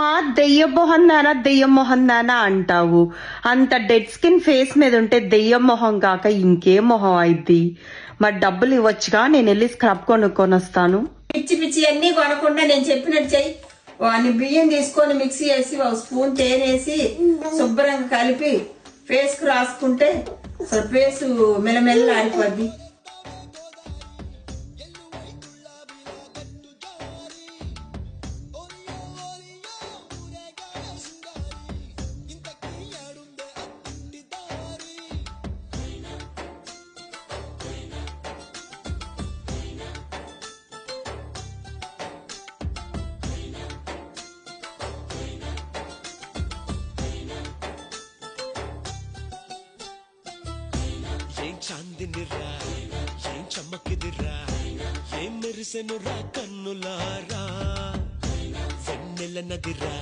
అమ్మా దెయ్యం మొహం నానా దెయ్యం మొహం నానా అంటావు. అంత డెడ్ స్కిన్ ఫేస్ మీద ఉంటే దెయ్యం మొహం కాక ఇంకేం మొహం అయిద్ది. మరి డబ్బులు ఇవ్వచ్చుగా, నేను వెళ్ళి స్క్రబ్ కొనుక్కొని వస్తాను. పిచ్చి పిచ్చి అన్ని కొనకుండా నేను చెప్పినట్టు చెయ్యి. వాడిని బియ్యం తీసుకొని మిక్సీ వేసి ఒక స్పూన్ తేనేసి శుభ్రంగా కలిపి ఫేస్ కు రాసుకుంటే అసలు ఫేస్ మెల్లమెల్ల ఆడిపోద్ది. ఏం చాందినిరా, ఏం చమ్మకిదిరా, ఏం మెరిసెనురా కన్నులారా, వెన్నెల నదిరా.